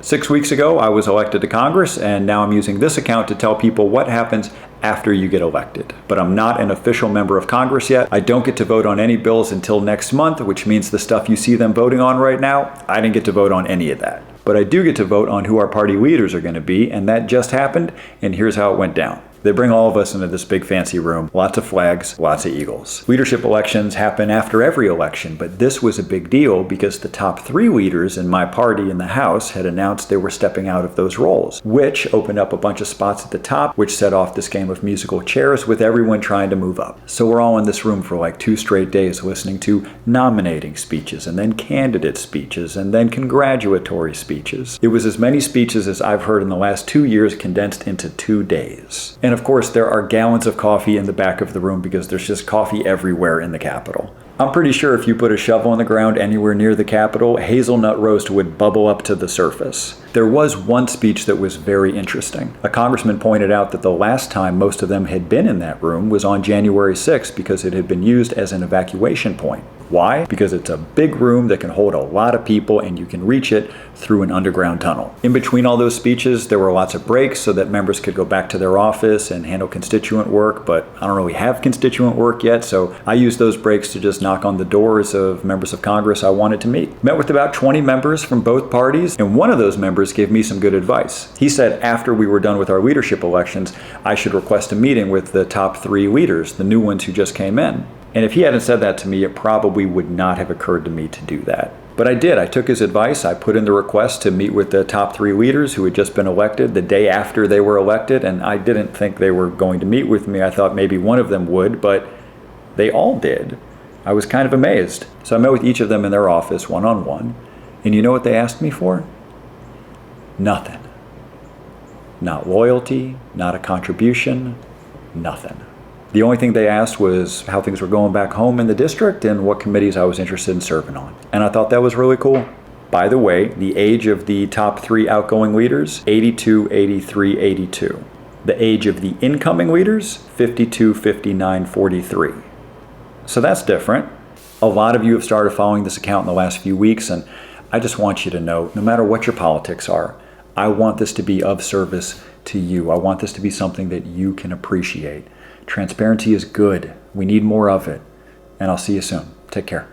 6 weeks ago, I was elected to Congress, and now I'm using this account to tell people what happens after you get elected. But I'm not an official member of Congress yet. I don't get to vote on any bills until next month, which means the stuff you see them voting on right now, I didn't get to vote on any of that. But I do get to vote on who our party leaders are going to be, and that just happened, and here's how it went down. They bring all of us into this big fancy room, lots of flags, lots of eagles. Leadership elections happen after every election, but this was a big deal because the top 3 leaders in my party in the House had announced they were stepping out of those roles, which opened up a bunch of spots at the top, which set off this game of musical chairs with everyone trying to move up. So we're all in this room for like 2 straight days listening to nominating speeches, and then candidate speeches, and then congratulatory speeches. It was as many speeches as I've heard in the last 2 years condensed into 2 days. And of course, there are gallons of coffee in the back of the room because there's just coffee everywhere in the Capitol. I'm pretty sure if you put a shovel in the ground anywhere near the Capitol, hazelnut roast would bubble up to the surface. There was one speech that was very interesting. A congressman pointed out that the last time most of them had been in that room was on January 6th because it had been used as an evacuation point. Why? Because it's a big room that can hold a lot of people and you can reach it through an underground tunnel. In between all those speeches, there were lots of breaks so that members could go back to their office and handle constituent work, but I don't really have constituent work yet, so I used those breaks to just knock on the doors of members of Congress I wanted to meet. Met with about 20 members from both parties, and one of those members gave me some good advice. He said after we were done with our leadership elections, I should request a meeting with the top 3 leaders, the new ones who just came in. And if he hadn't said that to me, it probably would not have occurred to me to do that. But I did. I took his advice. I put in the request to meet with the top 3 leaders who had just been elected the day after they were elected, and I didn't think they were going to meet with me. I thought maybe one of them would, but they all did. I was kind of amazed. So I met with each of them in their office one-on-one, and you know what they asked me for? Nothing. Not loyalty, not a contribution, nothing. The only thing they asked was how things were going back home in the district and what committees I was interested in serving on. And I thought that was really cool. By the way, the age of the top 3 outgoing leaders, 82, 83, 82. The age of the incoming leaders, 52, 59, 43. So that's different. A lot of you have started following this account in the last few weeks, and I just want you to know, no matter what your politics are, I want this to be of service to you. I want this to be something that you can appreciate. Transparency is good. We need more of it. And I'll see you soon. Take care.